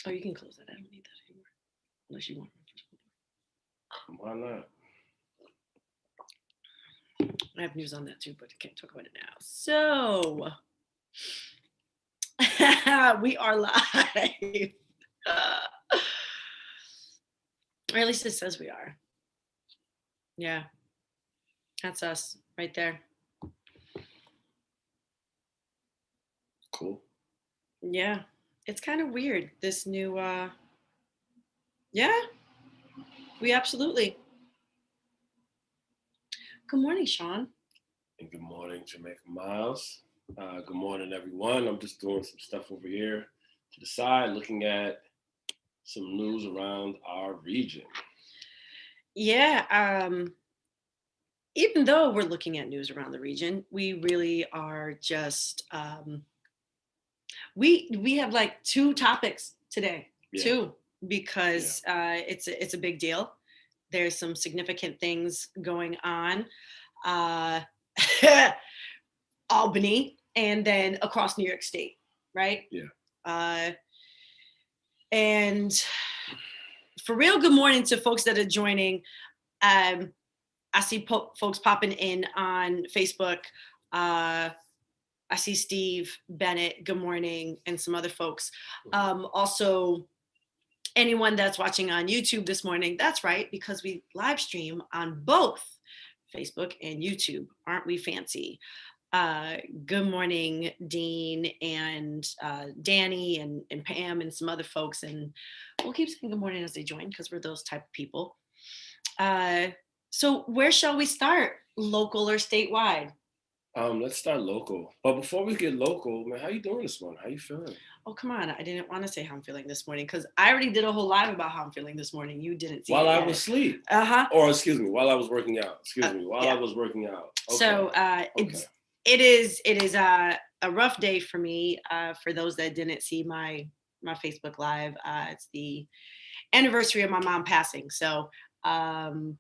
Oh, you can close that. I don't need that anymore. Unless you want one. Why not? I have news on that too, but I can't talk about it now. So we are live. Or at least it says we are. Yeah. That's us right there. Cool. Yeah. It's kind of weird. This new yeah, we absolutely. Good morning, Sean. And good morning, Jamaica Miles. Good morning, everyone. I'm just doing some stuff over here to the side, looking at some news around our region. Yeah. Even though we're looking at news around the region, we really are just we have like two topics today. Yeah. Two, because it's a big deal. There's some significant things going on. Uh, Albany and then across New York State, right? Yeah. And for real, good morning to folks that are joining. I see folks popping in on Facebook. I see Steve Bennett, good morning, and some other folks. Also, anyone that's watching on YouTube this morning, that's right, because we live stream on both Facebook and YouTube. Aren't we fancy? Good morning, Dean and Danny and Pam and some other folks. And we'll keep saying good morning as they join because we're those type of people. So where shall we start? Local or statewide? Let's start local. But before we get local, man, how you doing this morning? How you feeling? Oh, come on. I didn't want to say how I'm feeling this morning because I already did a whole live about how I'm feeling this morning. You didn't see while it I yet. was asleep. Uh-huh. Or excuse me, while I was working out. I was working out. Okay. So it is a rough day for me. For those that didn't see my Facebook live, it's the anniversary of my mom passing. So I'm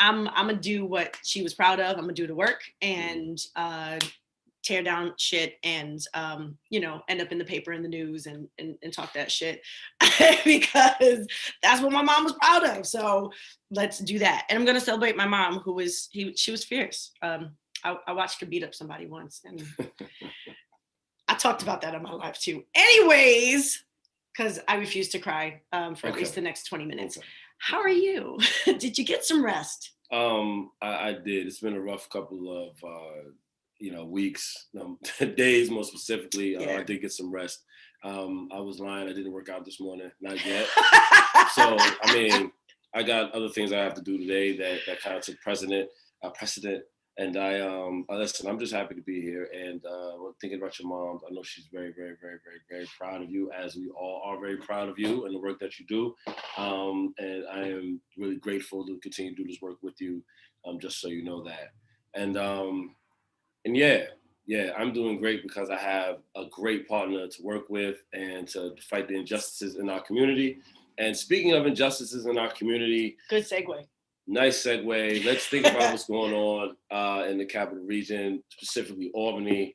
gonna do what she was proud of. I'm gonna do the work and tear down shit and end up in the paper and the news and talk that shit because that's what my mom was proud of. So let's do that. And I'm gonna celebrate my mom, she was fierce. I watched her beat up somebody once, and I talked about that on my live too. Anyways, because I refuse to cry for at least the next 20 minutes. Okay. How are you? Did you get some rest? I did. It's been a rough couple of weeks, days more specifically. I did get some rest. I was lying. I didn't work out this morning, not yet. So I mean, I got other things I have to do today that kind of took precedent. And listen, I'm just happy to be here and thinking about your mom. I know she's very, very, very, very, very proud of you, as we all are very proud of you and the work that you do. And I am really grateful to continue to do this work with you, just so you know that. And yeah, I'm doing great because I have a great partner to work with and to fight the injustices in our community. And speaking of injustices in our community. Good segue. Nice segue. Let's think about what's going on in the capital region, specifically Albany.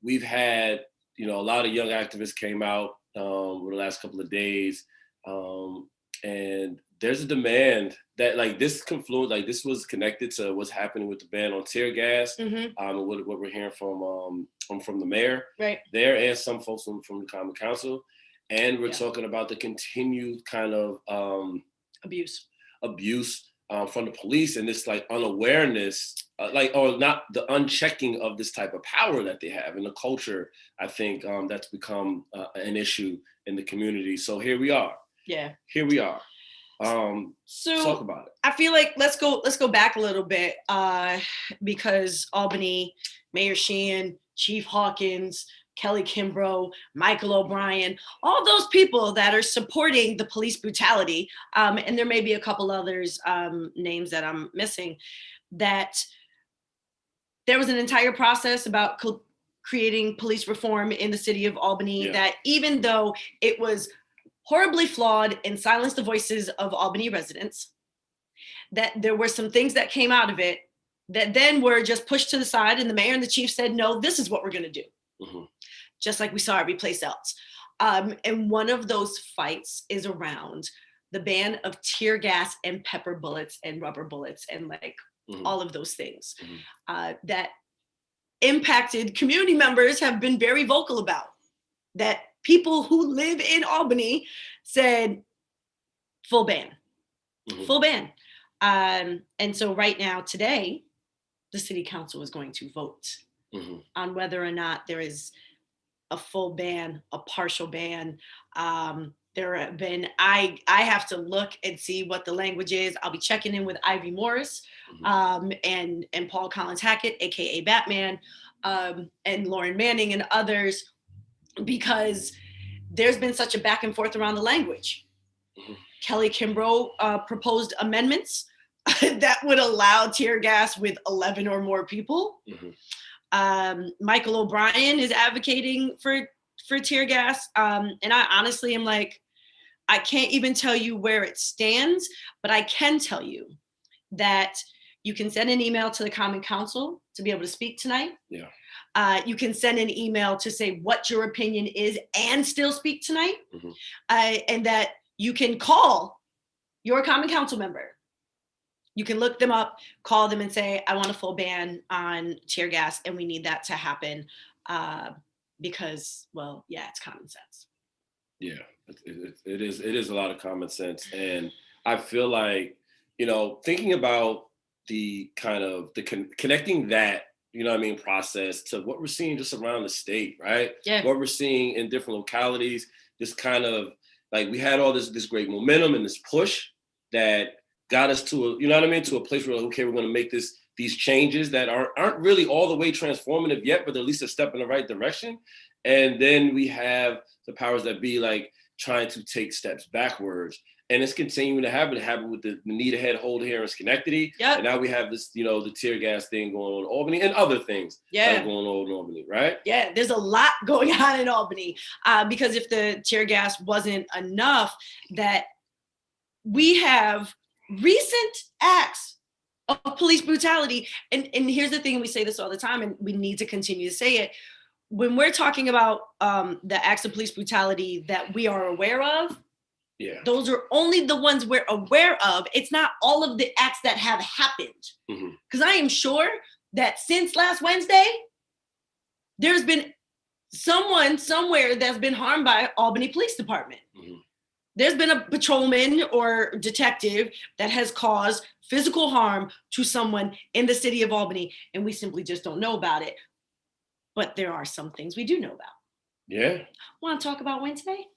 We've had, a lot of young activists came out over the last couple of days, and there's a demand that this was connected to what's happening with the ban on tear gas, and what we're hearing from the mayor there and some folks from the Common Council, and we're talking about the continued kind of abuse from the police and this unawareness, or not the unchecking of this type of power that they have in the culture. I think that's become an issue in the community. So here we are. Yeah. Here we are. So talk about it. I feel like let's go back a little bit because Albany, Mayor Sheehan, Chief Hawkins, Kelly Kimbrough, Michael O'Brien, all those people that are supporting the police brutality, and there may be a couple others names that I'm missing, that there was an entire process about creating police reform in the city of Albany, that even though it was horribly flawed and silenced the voices of Albany residents, that there were some things that came out of it that then were just pushed to the side, and the mayor and the chief said, no, this is what we're going to do. Mm-hmm. Just like we saw every place else. And one of those fights is around the ban of tear gas and pepper bullets and rubber bullets and like all of those things that impacted community members have been very vocal about. That people who live in Albany said full ban, full ban. And so right now, today, the city council is going to vote on whether or not there is a full ban, a partial ban. There have been, I have to look and see what the language is. I'll be checking in with Ivy Morris and Paul Collins Hackett, AKA Batman, and Lauren Manning and others, because there's been such a back and forth around the language. Kelly Kimbrough proposed amendments that would allow tear gas with 11 or more people. Michael O'Brien is advocating for tear gas. And I honestly am like, I can't even tell you where it stands, but I can tell you that you can send an email to the Common Council to be able to speak tonight. You can send an email to say what your opinion is and still speak tonight. And that you can call your Common Council member. You can look them up, call them and say, I want a full ban on tear gas and we need that to happen because, well, yeah, it's common sense. Yeah, it is a lot of common sense. And I feel like, you know, thinking about the kind of connecting that, you know what I mean, process to what we're seeing just around the state, right? Yeah. What we're seeing in different localities, this kind of like we had all this great momentum and this push that got us to a, you know what I mean, to a place where, okay, we're going to make these changes that aren't really all the way transformative yet, but at least a step in the right direction. And then we have the powers that be like trying to take steps backwards. And it's continuing to happen with the Need Ahead Hold here in Schenectady. Yep. And now we have this, you know, the tear gas thing going on in Albany and other things that are going on in Albany, right? Yeah, there's a lot going on in Albany because if the tear gas wasn't enough, that we have recent acts of police brutality. And here's the thing, we say this all the time and we need to continue to say it. When we're talking about the acts of police brutality that we are aware of, those are only the ones we're aware of. It's not all of the acts that have happened. Because I am sure that since last Wednesday, there's been someone somewhere that's been harmed by Albany Police Department. There's been a patrolman or detective that has caused physical harm to someone in the city of Albany, and we simply just don't know about it. But there are some things we do know about. Yeah. Want to talk about Wednesday?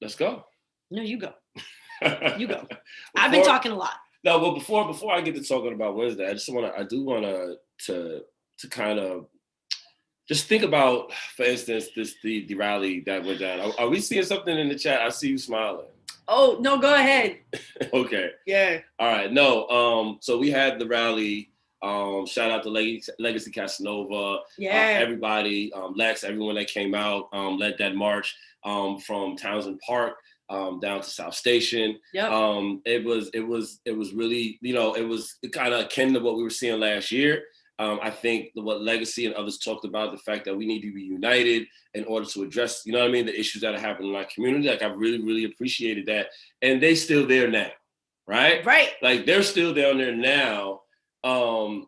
Let's go. No, you go. You go. I've been talking a lot. No, but before I get to talking about Wednesday, I do want to kind of just think about, for instance, the rally that went down. Are we seeing something in the chat? I see you smiling. Oh, no, go ahead. Okay. Yeah. All right. No. So we had the rally. Shout out to Legacy Casanova. Yeah. Everybody, Lex, everyone that came out, led that march from Townsend Park down to South Station. Yep. It was really, you know, it was kind of akin to what we were seeing last year. I think what Legacy and others talked about, the fact that we need to be united in order to address, you know what I mean, the issues that are happening in our community. Like I really, really appreciated that. And they still there now, right? Right. Like they're still down there now.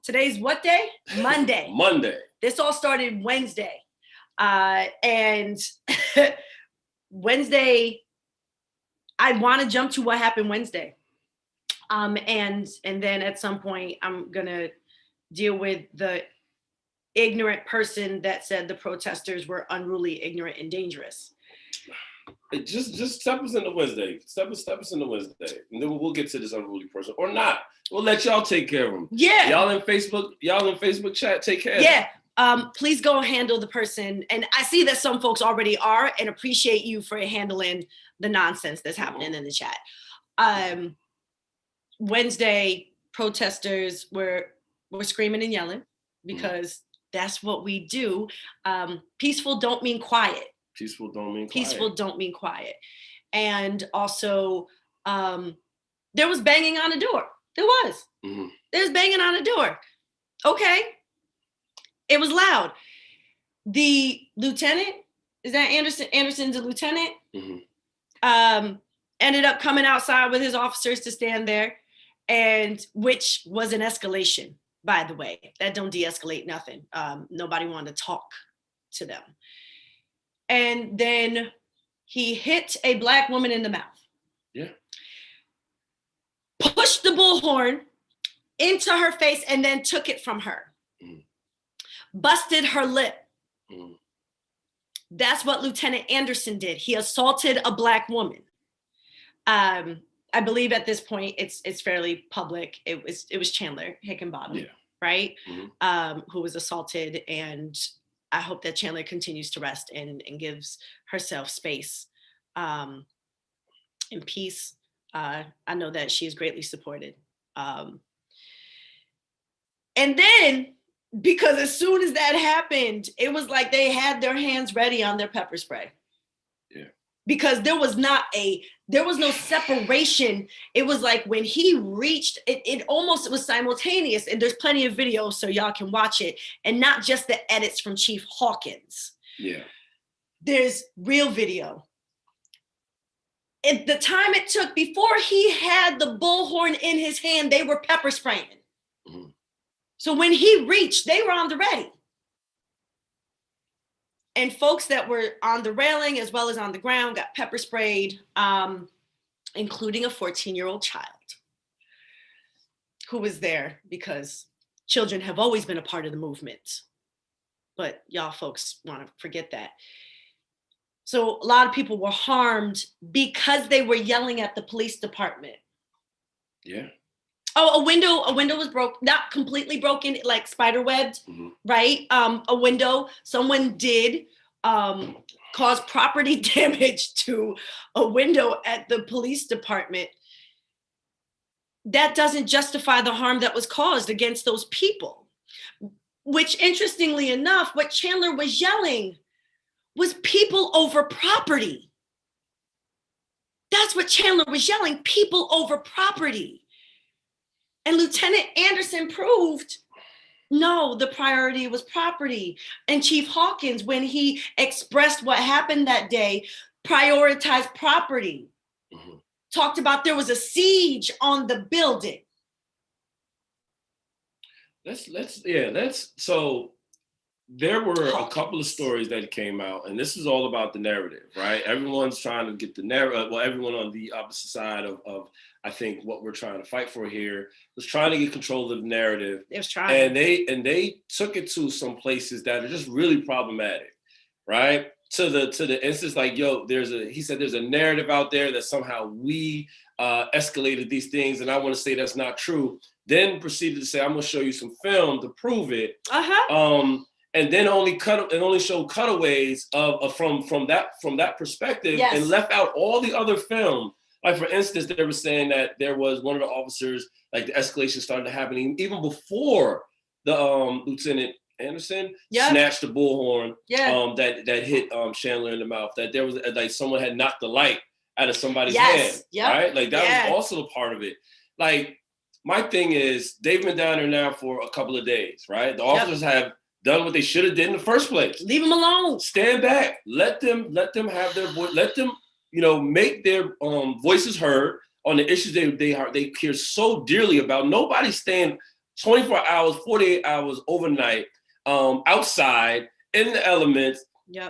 Today's what day? Monday. Monday. This all started Wednesday. And Wednesday, I want to jump to what happened Wednesday. And then at some point, I'm going to deal with the ignorant person that said the protesters were unruly, ignorant, and dangerous. Just step us into Wednesday. Step us into Wednesday. And then we'll get to this unruly person. Or not. We'll let y'all take care of them. Yeah. Y'all in Facebook chat, take care of them. Please go handle the person. And I see that some folks already are and appreciate you for handling the nonsense that's happening in the chat. Wednesday, protesters were screaming and yelling because that's what we do. Peaceful don't mean quiet. Peaceful don't mean quiet. Peaceful don't mean quiet. And also, there was banging on the door. There was. There's banging on the door. Okay. It was loud. The lieutenant is that Anderson? Anderson's a lieutenant. Mm-hmm. Ended up coming outside with his officers to stand there, and which was an escalation, by the way. That don't de-escalate nothing. Nobody wanted to talk to them. And then he hit a Black woman in the mouth. Yeah. Pushed the bullhorn into her face and then took it from her. Mm. Busted her lip. Mm. That's what Lieutenant Anderson did. He assaulted a Black woman. I believe at this point it's fairly public. It was Chandler Hickenbottom, yeah. Right? Mm-hmm. Who was assaulted, and I hope that Chandler continues to rest and gives herself space and peace. I know that she is greatly supported. And then, because as soon as that happened, it was like they had their hands ready on their pepper spray. Yeah. Because there was no separation. It was like when he reached, it almost was simultaneous. And there's plenty of videos so y'all can watch it. And not just the edits from Chief Hawkins. Yeah. There's real video. At the time it took before he had the bullhorn in his hand, they were pepper spraying. Mm-hmm. So when he reached, they were on the ready. And folks that were on the railing as well as on the ground got pepper sprayed, including a 14-year-old child who was there because children have always been a part of the movement. But y'all folks want to forget that. So a lot of people were harmed because they were yelling at the police department. Yeah. Oh, a window was broke, not completely broken, like spider webbed, mm-hmm. Right? A window, someone did cause property damage to a window at the police department. That doesn't justify the harm that was caused against those people. Which, interestingly enough, what Chandler was yelling was people over property. That's what Chandler was yelling, people over property. And Lieutenant Anderson proved, no, the priority was property. And Chief Hawkins, when he expressed what happened that day, prioritized property. Mm-hmm. Talked about there was a siege on the building. So there were a couple of stories that came out, and this is all about the narrative, right? Everyone's trying to get the narrative. Well, everyone on the opposite side of I think what we're trying to fight for here was trying to get control of the narrative. It was trying, and they took it to some places that are just really problematic, right? To the instance, like, yo, he said there's a narrative out there that somehow we escalated these things, and I want to say that's not true. Then proceeded to say, I'm gonna show you some film to prove it. And then only show cutaways from that perspective, yes. And left out all the other film. Like, for instance, they were saying that there was one of the officers, like the escalation started happening even before the Lieutenant Anderson snatched the bullhorn that hit Chandler in the mouth. That there was like someone had knocked the light out of somebody's hand, right? Like that was also a part of it. Like, my thing is, they've been down there now for a couple of days, right? The officers have done what they should have did in the first place. Leave them alone. Stand back. Let them have their voice. Let them, make their voices heard on the issues they care so dearly about. Nobody's staying 24 hours, 48 hours overnight outside in the elements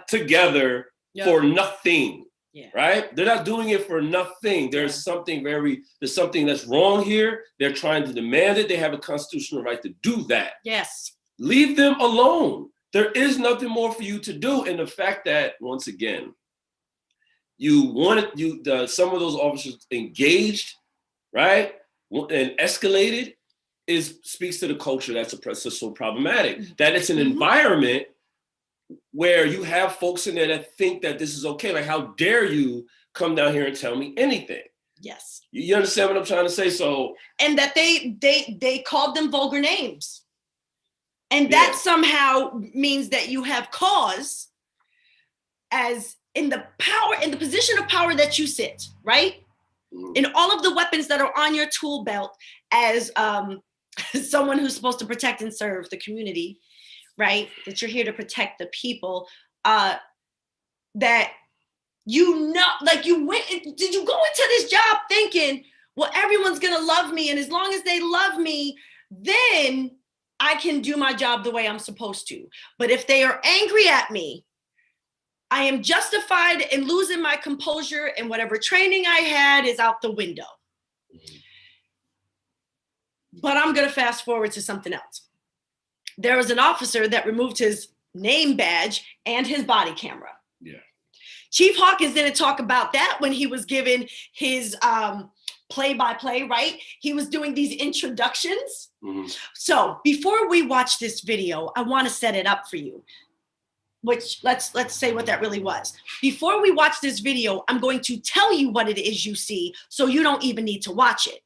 together for nothing. Yeah. Right? They're not doing it for nothing. There's something that's wrong here. They're trying to demand it. They have a constitutional right to do that. Yes. Leave them alone. There is nothing more for you to do. And the fact that, once again, some of those officers engaged, right, and escalated, speaks to the culture that's so problematic. That it's an environment where you have folks in there that think that this is okay. Like, how dare you come down here and tell me anything? Yes. You understand what I'm trying to say? So, and that they called them vulgar names. And that somehow means that you have cause, as in the position of power that you sit, right? Mm. In all of the weapons that are on your tool belt, as someone who's supposed to protect and serve the community, right? That you're here to protect the people. that like did you go into this job thinking, well, everyone's gonna love me, and as long as they love me, then I can do my job the way I'm supposed to. But if they are angry at me, I am justified in losing my composure, and whatever training I had is out the window. But I'm gonna fast forward to something else. There was an officer that removed his name badge and his body camera. Yeah. Chief Hawkins didn't talk about that when he was giving his play-by-play, right? He was doing these introductions. Mm-hmm. So before we watch this video, I want to set it up for you. Which let's say what that really was. Before we watch this video, I'm going to tell you what it is you see, so you don't even need to watch it.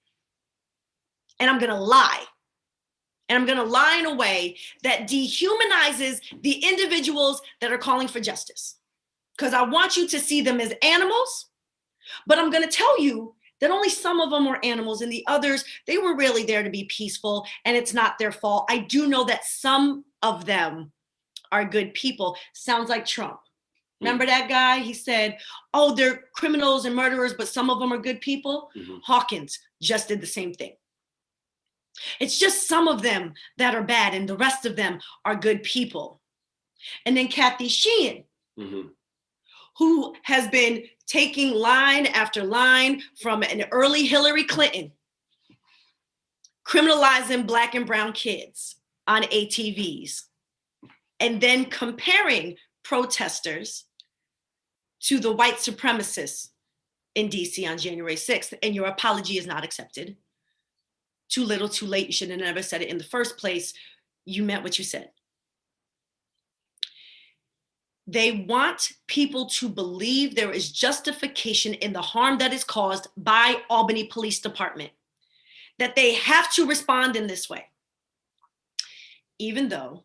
And I'm going to lie. And I'm going to lie in a way that dehumanizes the individuals that are calling for justice. Because I want you to see them as animals, but I'm going to tell you that only some of them were animals, and the others, they were really there to be peaceful, and it's not their fault. I do know that some of them are good people. Sounds like Trump. Remember that guy? He said, oh, they're criminals and murderers, but some of them are good people. Mm-hmm. Hawkins just did the same thing. It's just some of them that are bad, and the rest of them are good people. And then Kathy Sheehan, mm-hmm. who has been taking line after line from an early Hillary Clinton, criminalizing Black and brown kids on ATVs, and then comparing protesters to the white supremacists in DC on January 6th. And your apology is not accepted. Too little, too late. You should have never said it in the first place. You meant what you said. They want people to believe there is justification in the harm that is caused by Albany Police Department, that they have to respond in this way. Even though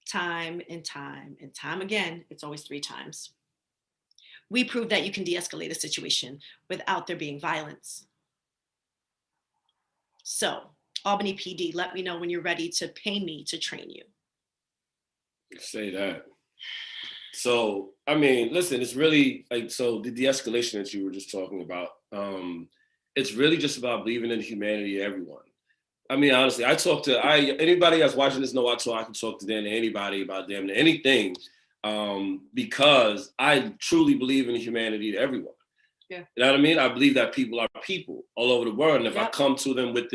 time and time and time again, it's always 3 times, we prove that you can de-escalate a situation without there being violence. So, Albany PD, let me know when you're ready to pay me to train you. Say that. So, I mean, listen, it's really like, so the de-escalation that you were just talking about, it's really just about believing in the humanity of everyone. I mean, honestly, anybody that's watching this know I can talk to them, to anybody about them, to anything, because I truly believe in the humanity of everyone. Yeah. You know what I mean? I believe that people are people all over the world. And if I come to them with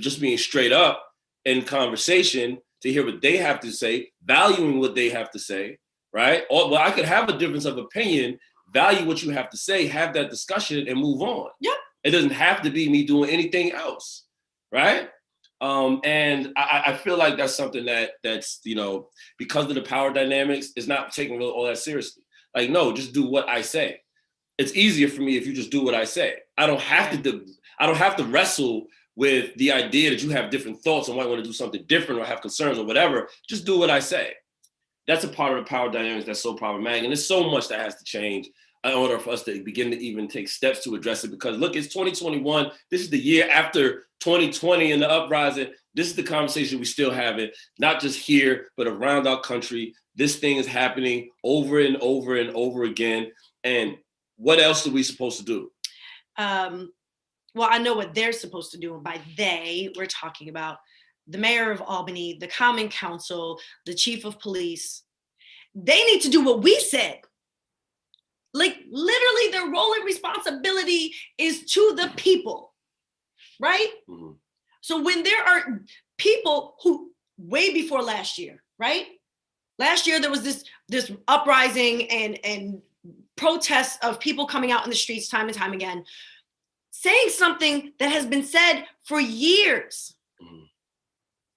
just being straight up in conversation to hear what they have to say, valuing what they have to say, right? Or, well, I could have a difference of opinion, value what you have to say, have that discussion and move on. Yeah. It doesn't have to be me doing anything else, right? And I feel like that's something that's, you know, because of the power dynamics, is not taking all that seriously. Like, no, just do what I say. It's easier for me if you just do what I say. I don't have to wrestle with the idea that you have different thoughts and might want to do something different or have concerns or whatever. Just do what I say. That's a part of the power dynamics that's so problematic. And there's so much that has to change in order for us to begin to even take steps to address it. Because look, it's 2021. This is the year after 2020 and the uprising. This is the conversation we still have it, not just here, but around our country. This thing is happening over and over and over again. And what else are we supposed to do? Well, I know what they're supposed to do. And by they, we're talking about the mayor of Albany, the common council, the chief of police. They need to do what we said. Like, literally, their role and responsibility is to the people, right? Mm-hmm. So when there are people who, way before last year, right? Last year, there was this uprising and protests of people coming out in the streets time and time again, saying something that has been said for years. Mm-hmm.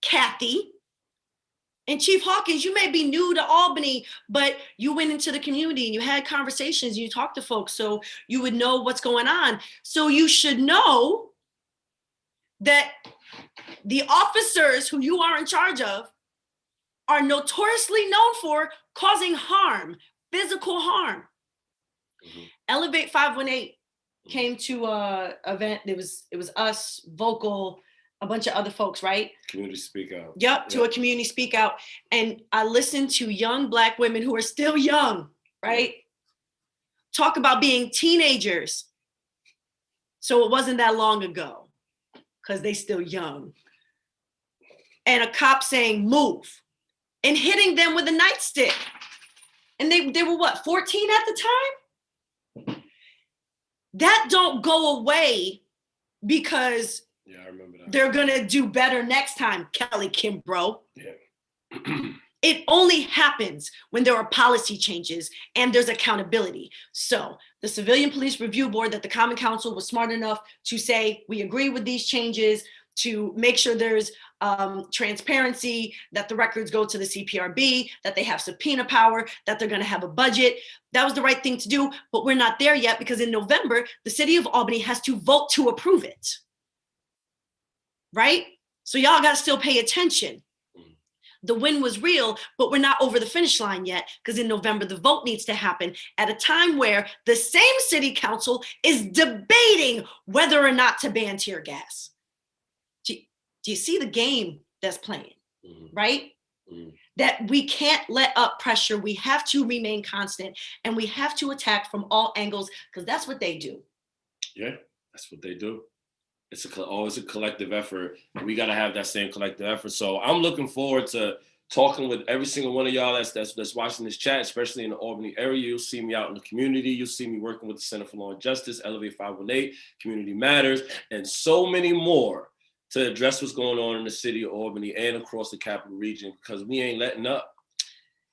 Kathy and Chief Hawkins, you may be new to Albany, but you went into the community and you had conversations, you talked to folks, so you would know what's going on. So you should know that the officers who you are in charge of are notoriously known for causing harm, physical harm. Mm-hmm. Elevate 518 came to a event. It was us, Vocal, a bunch of other folks, right? Community Speak Out. Yep, to a community speak out. And I listened to young Black women who are still young, right? talk about being teenagers. So it wasn't that long ago, because they still young. And a cop saying, move, and hitting them with a nightstick. And they were what, 14 at the time? That don't go away because I remember that. They're gonna do better next time, Kelly Kimbrough. Yeah. It only happens when there are policy changes and there's accountability. So the Civilian Police Review Board that the Common Council was smart enough to say, we agree with these changes, to make sure there's transparency, that the records go to the CPRB, that they have subpoena power, that they're going to have a budget. That was the right thing to do, but we're not there yet because in November, the city of Albany has to vote to approve it. Right? So y'all got to still pay attention. The win was real, but we're not over the finish line yet because in November, the vote needs to happen at a time where the same city council is debating whether or not to ban tear gas. Do you see the game that's playing, right? That we can't let up pressure. We have to remain constant and we have to attack from all angles because that's what they do. Yeah, that's what they do. It's always a collective effort. And we got to have that same collective effort. So I'm looking forward to talking with every single one of y'all that's watching this chat, especially in the Albany area. You'll see me out in the community. You'll see me working with the Center for Law and Justice, Elevate 518, Community Matters, and so many more to address what's going on in the city of Albany and across the capital region, because we ain't letting up.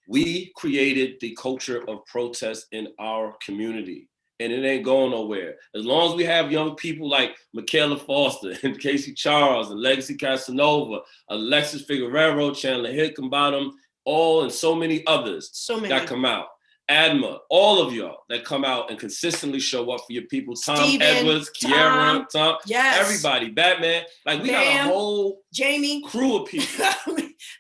We created the culture of protest in our community, and it ain't going nowhere. As long as we have young people like Michaela Foster and Casey Charles and Legacy Casanova, Alexis Figueroa, Chandler Hickenbottom, all and so many others that come out. Adma, all of y'all that come out and consistently show up for your people. Tom Steven, Edwards, Kiera, Tom, yes. Everybody, Batman. Like we got a whole Jamie crew of people.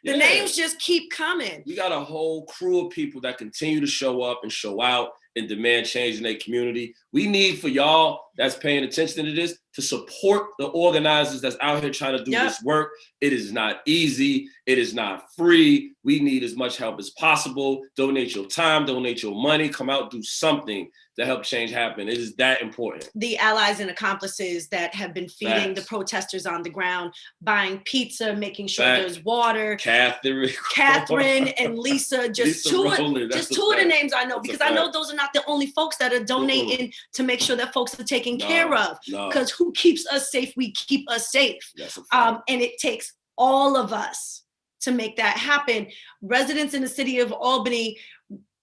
The names just keep coming. We got a whole crew of people that continue to show up and show out and demand change in their community. We need for y'all that's paying attention to this to support the organizers that's out here trying to do this work. It is not easy. It is not free. We need as much help as possible. Donate your time, donate your money, come out, do something to help change happen. It is that important. The allies and accomplices that have been feeding the protesters on the ground, buying pizza, making sure there's water. Catherine and Lisa, just two of the names I know, because I know those are not the only folks that are donating to make sure that folks are taken care of. Because who keeps us safe? We keep us safe. And it takes all of us to make that happen. Residents in the city of Albany,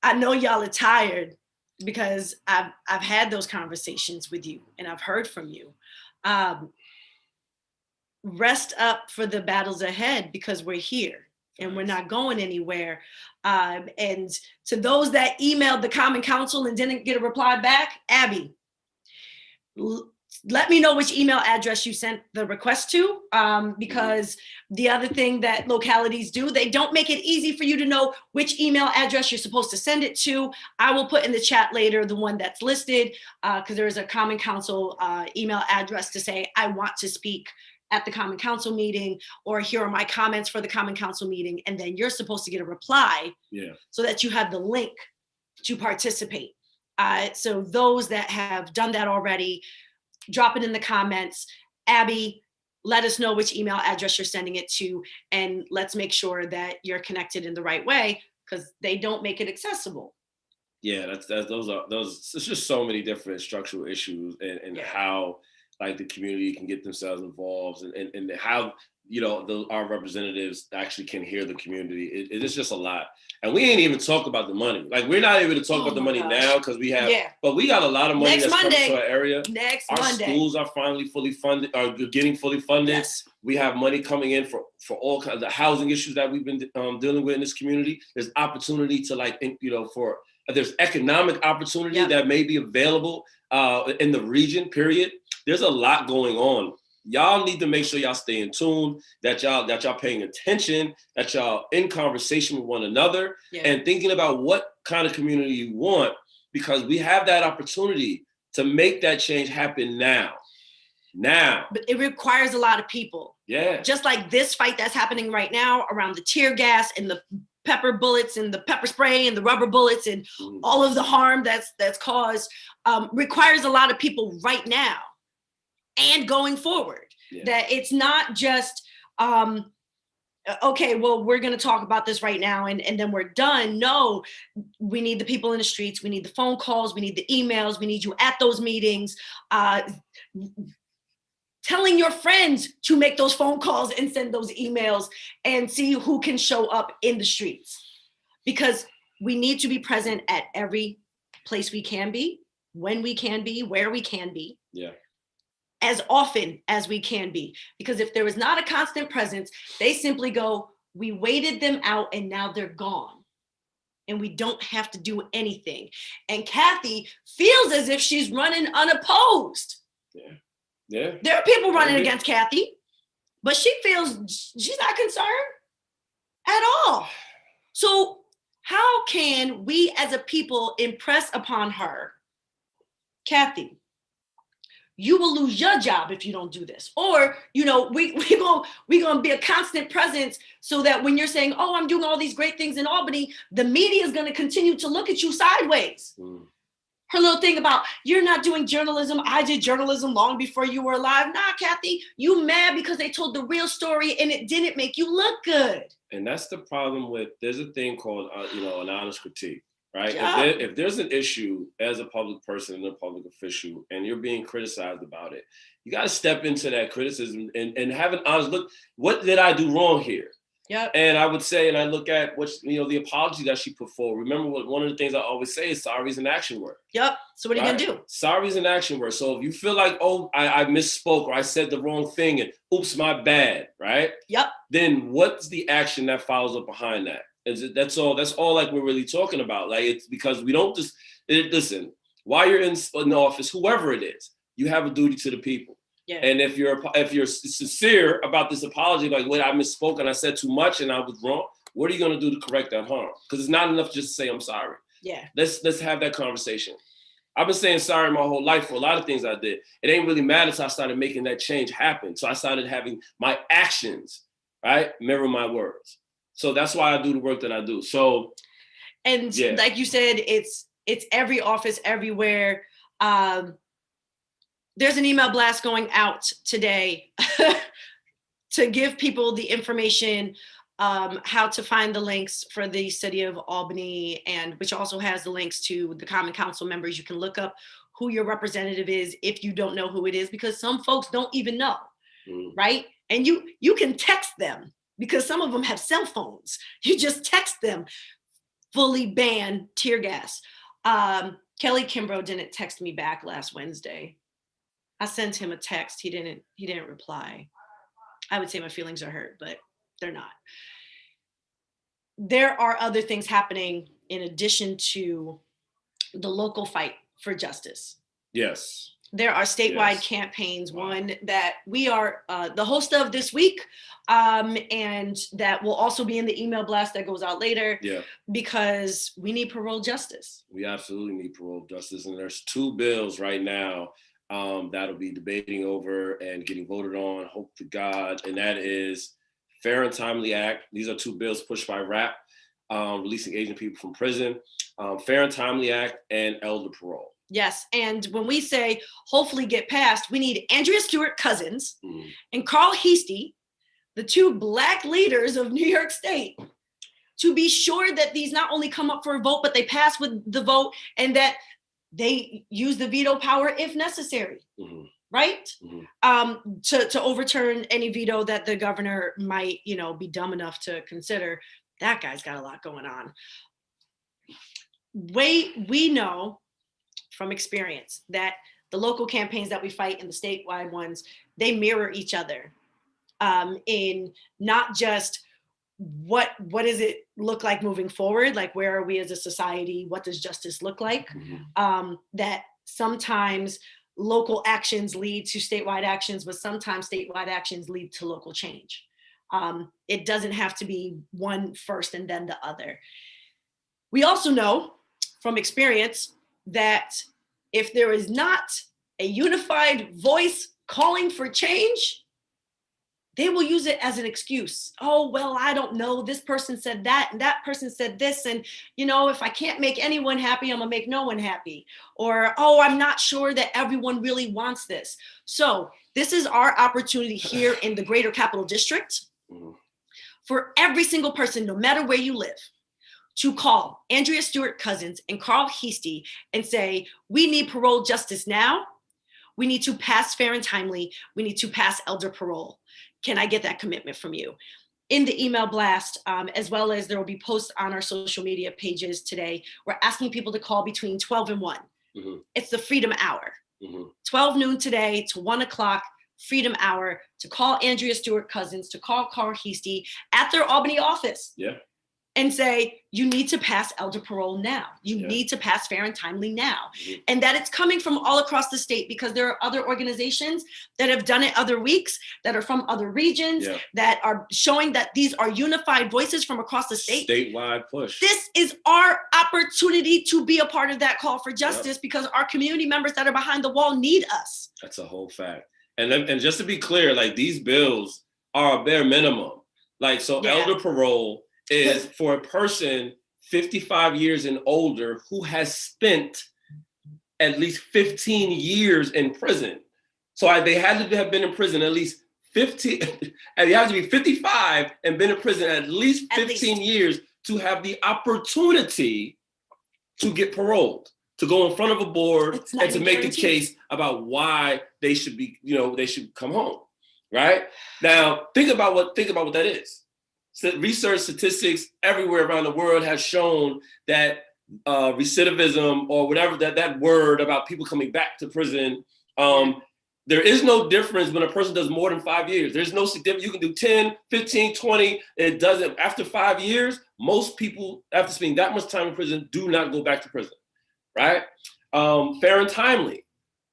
I know y'all are tired, because I've had those conversations with you and I've heard from you. Rest up for the battles ahead, because we're here and we're not going anywhere. And to those that emailed the Common Council and didn't get a reply back, Abby, let me know which email address you sent the request to, because the other thing that localities do, they don't make it easy for you to know which email address you're supposed to send it to. I will put in the chat later the one that's listed, because there is a Common Council email address to say, I want to speak at the Common Council meeting, or here are my comments for the Common Council meeting. And then you're supposed to get a reply so that you have the link to participate. So those that have done that already, drop it in the comments. Abby, let us know which email address you're sending it to, and let's make sure that you're connected in the right way, because they don't make it accessible. Yeah, those. It's just so many different structural issues, and how like the community can get themselves involved, and how our representatives actually can hear the community. It is just a lot. And we ain't even talk about the money. Like, we're not able to talk about the money now because we have, but we got a lot of money that's coming to our area. Our schools are finally fully funded, are getting fully funded. Yes. We have money coming in for all kinds of the housing issues that we've been dealing with in this community. There's opportunity to there's economic opportunity that may be available in the region, period. There's a lot going on. Y'all need to make sure y'all stay in tune, that y'all paying attention, that y'all in conversation with one another, and thinking about what kind of community you want, because we have that opportunity to make that change happen now. But it requires a lot of people. Yeah. Just like this fight that's happening right now around the tear gas and the pepper bullets and the pepper spray and the rubber bullets and all of the harm that's caused requires a lot of people right now and going forward. Yeah. That it's not just, okay, well, we're going to talk about this right now and then we're done. No, we need the people in the streets. We need the phone calls. We need the emails. We need you at those meetings, telling your friends to make those phone calls and send those emails and see who can show up in the streets. Because we need to be present at every place we can be, when we can be, where we can be. Yeah. As often as we can be. Because if there is not a constant presence, they simply go, we waited them out and now they're gone. And we don't have to do anything. And Kathy feels as if she's running unopposed. Yeah. Yeah. There are people running against Kathy, but she feels she's not concerned at all. So how can we as a people impress upon her, Kathy, you will lose your job if you don't do this. Or, we're gonna be a constant presence so that when you're saying, oh, I'm doing all these great things in Albany, the media is gonna continue to look at you sideways. Her little thing about, you're not doing journalism. I did journalism long before you were alive. Nah, Kathy, you mad because they told the real story and it didn't make you look good. And that's the problem with, there's a thing called, an honest critique, right? Yeah. If there's an issue as a public person and a public official and you're being criticized about it, you got to step into that criticism and have an honest look. What did I do wrong here? Yep. And I would say, and I look at the apology that she put forward. Remember one of the things I always say is sorry is an action word. Yep. So what are you going to do? Sorry is an action word. So if you feel like, oh, I misspoke or I said the wrong thing and oops, my bad, right? Yep. Then what's the action that follows up behind that? That's all like we're really talking about. Like, it's because we don't just, listen, while you're in office, whoever it is, you have a duty to the people. Yeah. And if you're sincere about this apology, like, wait, I misspoke and I said too much and I was wrong, what are you going to do to correct that harm? Because it's not enough just to say I'm sorry. Yeah. Let's have that conversation. I've been saying sorry my whole life for a lot of things I did. It ain't really matter until I started making that change happen. So I started having my actions, right, mirror my words. So that's why I do the work that I do. So, and yeah. Like you said, it's every office, everywhere. There's an email blast going out today to give people the information, how to find the links for the city of Albany, and which also has the links to the Common Council members. You can look up who your representative is if you don't know who it is, because some folks don't even know, right? And you can text them because some of them have cell phones. You just text them, fully ban tear gas. Kelly Kimbrough didn't text me back last Wednesday. I sent him a text. He didn't reply. I would say my feelings are hurt, but they're not. There are other things happening in addition to the local fight for justice. Yes. There are statewide campaigns, one that we are the host of this week, and that will also be in the email blast that goes out later, because we need parole justice. We absolutely need parole justice. And there's 2 bills right now that'll be debating over and getting voted on, hope to God, and that is Fair and Timely Act. These are 2 bills pushed by RAP, releasing Asian people from prison, Fair and Timely Act, and elder parole. Yes, and when we say hopefully get passed, we need Andrea Stewart-Cousins and Carl Heastie, the 2 Black leaders of New York State, to be sure that these not only come up for a vote, but they pass with the vote and that they use the veto power if necessary, right? To overturn any veto that the governor might, be dumb enough to consider. That guy's got a lot going on. We know from experience that the local campaigns that we fight and the statewide ones, they mirror each other in not just what does it look like moving forward? Like, where are we as a society? What does justice look like? That sometimes local actions lead to statewide actions, but sometimes statewide actions lead to local change. It doesn't have to be one first and then the other. We also know from experience that if there is not a unified voice calling for change, they will use it as an excuse. Oh, well, I don't know. This person said that, and that person said this. And, if I can't make anyone happy, I'm going to make no one happy. Or, oh, I'm not sure that everyone really wants this. So this is our opportunity here in the Greater Capital District for every single person, no matter where you live, to call Andrea Stewart-Cousins and Carl Heastie and say, we need parole justice now. We need to pass fair and timely. We need to pass elder parole. Can I get that commitment from you? In the email blast, as well as there will be posts on our social media pages today, we're asking people to call between 12 and 1. It's the Freedom Hour. 12 noon today to 1 o'clock, Freedom Hour, to call Andrea Stewart-Cousins, to call Carl Heastie at their Albany office. Yeah. And say, you need to pass elder parole now. You need to pass fair and timely now. And that it's coming from all across the state, because there are other organizations that have done it other weeks, that are from other regions, that are showing that these are unified voices from across the state. Statewide push. This is our opportunity to be a part of that call for justice, because our community members that are behind the wall need us. That's a whole fact. And just to be clear, like, these bills are a bare minimum. Like, so elder parole is for a person 55 years and older who has spent at least 15 years in prison. So they had to have been in prison at least 15, and you have to be 55 and been in prison at least 15 years to have the opportunity to get paroled, to go in front of a board and to make the case about why they should be, they should come home, right? Now, think about what that is. So research statistics everywhere around the world have shown that recidivism, or whatever that word about people coming back to prison, there is no difference when a person does more than 5 years. There's no significance. You can do 10, 15, 20. It doesn't. After 5 years, most people, after spending that much time in prison, do not go back to prison, right? Fair and timely,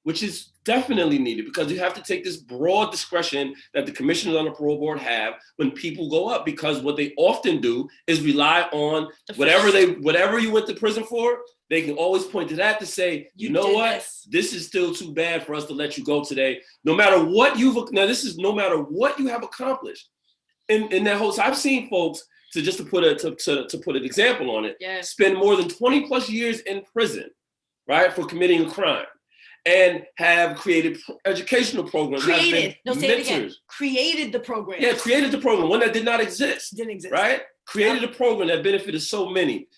which is definitely needed, because you have to take this broad discretion that the commissioners on the parole board have when people go up, because what they often do is rely on whatever you went to prison for. They can always point to that to say, you know what, this is still too bad for us to let you go today. No matter what no matter what you have accomplished in that whole. So I've seen folks, to put an example on it, spend more than 20 plus years in prison, right, for committing a crime, and have created educational programs. Created the program. Yeah, created the program, one that did not exist. Didn't exist. Right? Created a program that benefited so many.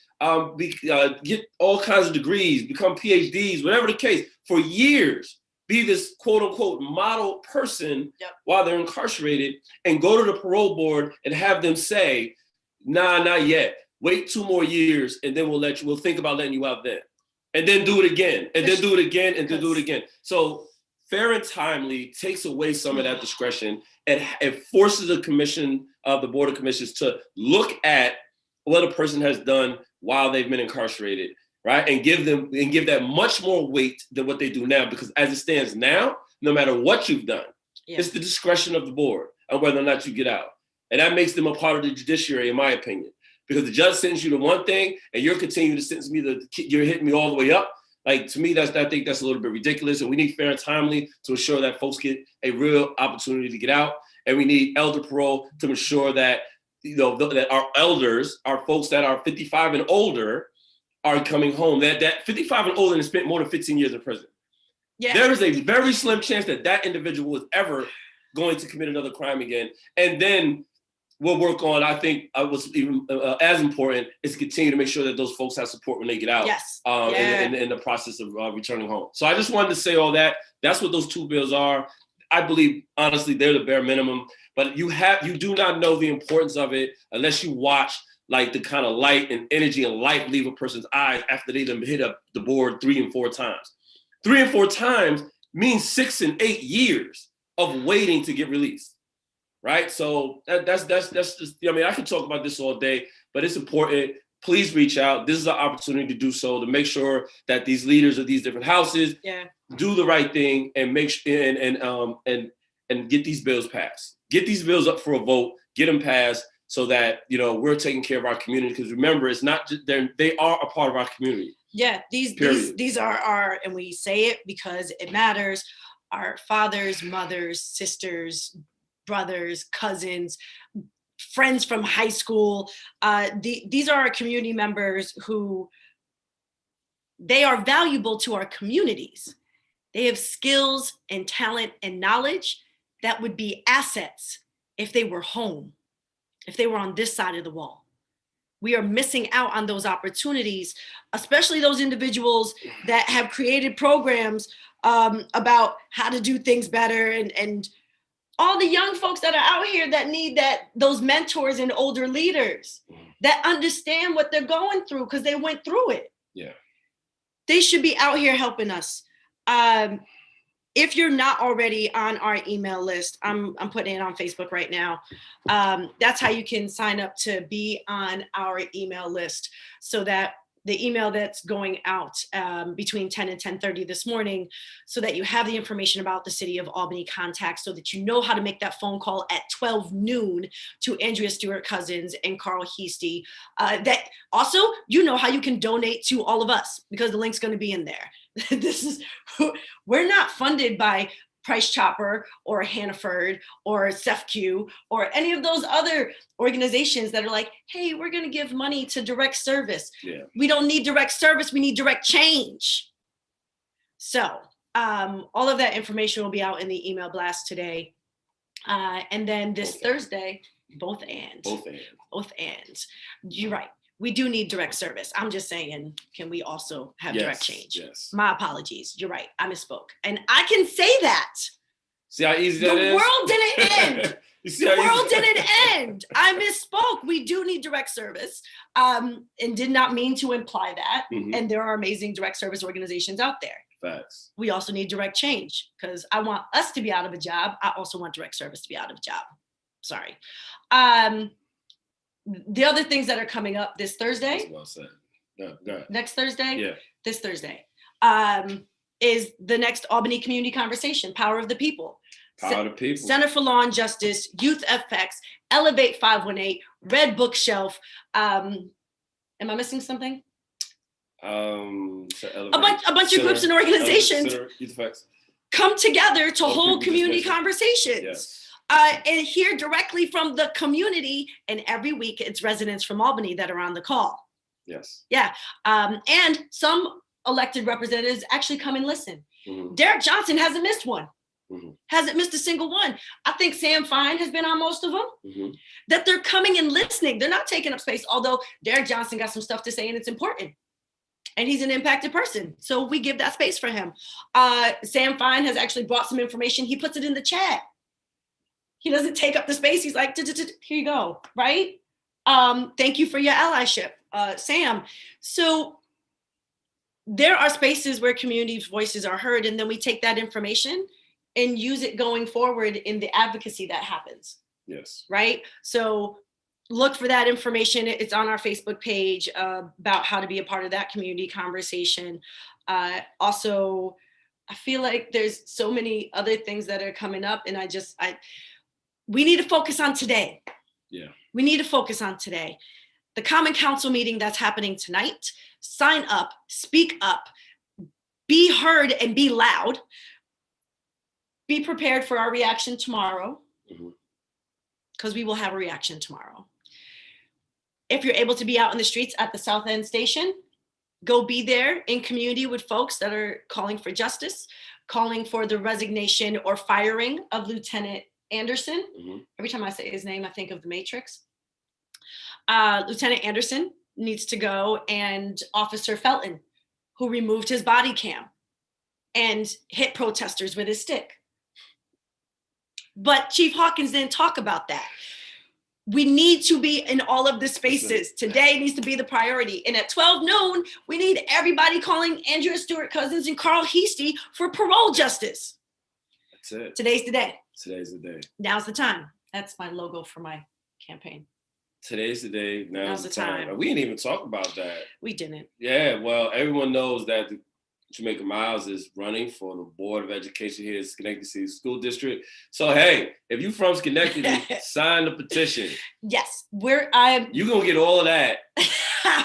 Get all kinds of degrees, become PhDs, whatever the case, for years, be this quote unquote model person while they're incarcerated, and go to the parole board and have them say, nah, not yet. Wait 2 more years, and then we'll think about letting you out then. And then do it again, and then do it again, and then do it again. So fair and timely takes away some of that discretion, and it forces the Board of Commissioners to look at what a person has done while they've been incarcerated, right? And give that much more weight than what they do now, because as it stands now, no matter what you've done, it's the discretion of the board on whether or not you get out. And that makes them a part of the judiciary, in my opinion. Because the judge sentenced you to one thing, and you're continuing to sentence me you're hitting me all the way up. Like, to me, I think that's a little bit ridiculous. And we need fair and timely to ensure that folks get a real opportunity to get out. And we need elder parole to ensure that, that our elders, our folks that are 55 and older, are coming home. That 55 and older and spent more than 15 years in prison. Yeah. There is a very slim chance that individual is ever going to commit another crime again. And then we'll work on, I think what's even as important is to continue to make sure that those folks have support when they get out. Yes. In the process of returning home. So I just wanted to say all that. That's what those 2 bills are. I believe, honestly, they're the bare minimum. But you do not know the importance of it unless you watch, like, the kind of light and energy and light leave a person's eyes after they done hit up the board 3 and 4 times. 3 and 4 times means 6 and 8 years of waiting to get released. Right. So that's just, I can talk about this all day, but it's important. Please reach out. This is an opportunity to do so, to make sure that these leaders of these different houses do the right thing and make sure and get these bills passed. Get these bills up for a vote, get them passed, so that, we're taking care of our community. Because remember, it's not just they are a part of our community. Yeah, these are our, and we say it because it matters, our fathers, mothers, sisters, brothers, cousins, friends from high school. These are our community members who, they are valuable to our communities. They have skills and talent and knowledge that would be assets if they were home, if they were on this side of the wall. We are missing out on those opportunities, especially those individuals that have created programs about how to do things better, and all the young folks that are out here that need those mentors and older leaders that understand what they're going through because they went through it. Yeah. They should be out here helping us. If you're not already on our email list, I'm putting it on Facebook right now. That's how you can sign up to be on our email list, so that the email that's going out between 10 and 10:30 this morning, so that you have the information about the City of Albany contacts, so that you know how to make that phone call at 12 noon to Andrea Stewart-Cousins and Carl Heastie. That also, you know how you can donate to all of us, because the link's going to be in there. We're not funded by Price Chopper or Hannaford or CEFCU or any of those other organizations that are like, hey, we're going to give money to direct service. Yeah. We don't need direct service. We need direct change. So all of that information will be out in the email blast today. And then this Thursday, both and. You're right. We do need direct service. I'm just saying, can we also have direct change? Yes. My apologies. You're right. I misspoke. And I can say that. See how easy that is? The world didn't end. The world didn't end. I misspoke. We do need direct service, and did not mean to imply that. Mm-hmm. And there are amazing direct service organizations out there. Facts. We also need direct change, because I want us to be out of a job. I also want direct service to be out of a job. Sorry. The other things that are coming up this Thursday. That's well said. No, go ahead. Next Thursday? Yeah. This Thursday. Is the next Albany Community Conversation, Power of the People. Power of the People. Center for Law and Justice, Youth FX, Elevate 518, Red Bookshelf. Am I missing something? A bunch of groups and organizations come together to hold community conversations. Yes. And hear directly from the community. And every week it's residents from Albany that are on the call. Yes. Yeah. And some elected representatives actually come and listen. Mm-hmm. Derek Johnson hasn't missed one. Mm-hmm. Hasn't missed a single one. I think Sam Fine has been on most of them. Mm-hmm. That they're coming and listening. They're not taking up space, although Derek Johnson got some stuff to say and it's important. And he's an impacted person. So we give that space for him. Sam Fine has actually brought some information. He puts it in the chat. He doesn't take up the space. He's like, here you go, right? Thank you for your allyship, Sam. So there are spaces where community voices are heard, and then we take that information and use it going forward in the advocacy that happens. Yes. Right? So look for that information. It's on our Facebook page about how to be a part of that community conversation. Also, I feel like there's so many other things that are coming up, and we need to focus on today. Yeah. We need to focus on today. The Common Council meeting that's happening tonight, sign up, speak up, be heard and be loud. Be prepared for our reaction tomorrow, because we will have a reaction tomorrow. If you're able to be out in the streets at the South End Station, go be there in community with folks that are calling for justice, calling for the resignation or firing of Lieutenant Anderson. Mm-hmm. Every time I say his name, I think of The Matrix. Lieutenant Anderson needs to go, and Officer Felton, who removed his body cam and hit protesters with his stick. But Chief Hawkins didn't talk about that. We need to be in all of the spaces. Today needs to be the priority. And at 12 noon, we need everybody calling Andrea Stewart-Cousins and Carl Heastie for parole justice. That's it. Today's the day. Today's the day. Now's the time. That's my logo for my campaign. Today's the day. Now's the time. We didn't even talk about that. We didn't. Yeah, well, everyone knows that the Jamaica Miles is running for the Board of Education here at Schenectady City School District. So, hey, if you're from Schenectady, sign the petition. Yes, you're going to get all of that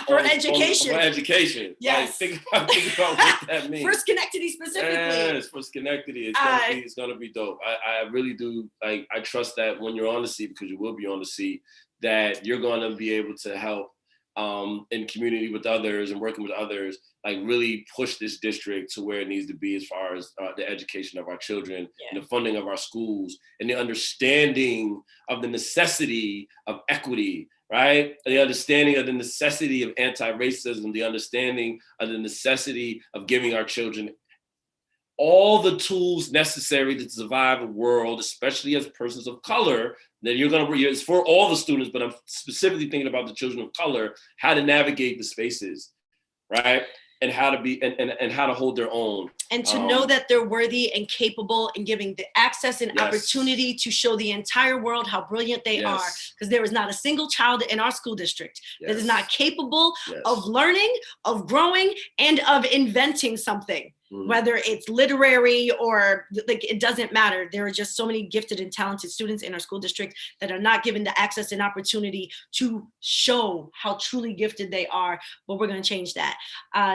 For education. For education. Yes. Like, think about what that means. For Schenectady specifically. Yes, for Schenectady. It's gonna be dope. I really do, like, I trust that when you're on the seat, because you will be on the seat, that you're gonna be able to help in community with others and working with others, like really push this district to where it needs to be as far as the education of our children and the funding of our schools and the understanding of the necessity of equity, right? The understanding of the necessity of anti-racism, the understanding of the necessity of giving our children all the tools necessary to survive a world, especially as persons of color, that it's for all the students, but I'm specifically thinking about the children of color, how to navigate the spaces, right? And how to be, and how to hold their own. And to know that they're worthy and capable and giving the access and opportunity to show the entire world how brilliant they are. Because there is not a single child in our school district that is not capable of learning, of growing, and of inventing something. Whether it's literary or like, it doesn't matter. There are just so many gifted and talented students in our school district that are not given the access and opportunity to show how truly gifted they are, but we're gonna change that.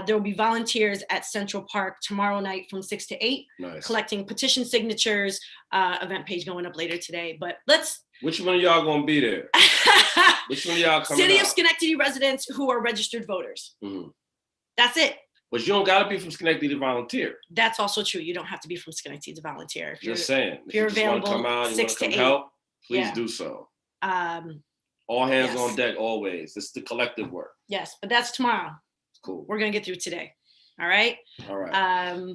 There will be volunteers at Central Park tomorrow night from 6 to 8, collecting petition signatures, event page going up later today, but Which one of y'all gonna be there? Which one of y'all coming City out? of Schenectady residents who are registered voters. That's it. But you don't gotta be from Schenectady to volunteer. That's also true. You don't have to be from Schenectady to volunteer. Just saying. If you're available, come out, 6 to 8. Help, please do so. All hands on deck always. It's the collective work. Yes, but that's tomorrow. Cool. We're gonna get through today. All right. All right.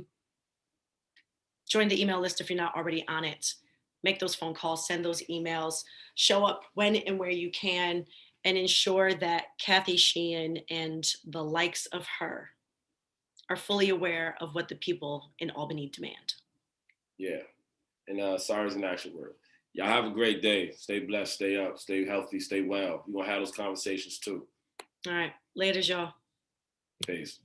Join the email list if you're not already on it. Make those phone calls, send those emails, show up when and where you can, and ensure that Kathy Sheehan and the likes of her are fully aware of what the people in Albany demand. Yeah. And sorry is an action word. Y'all have a great day. Stay blessed, stay up, stay healthy, stay well. We're gonna have those conversations too. All right. Later, y'all. Peace.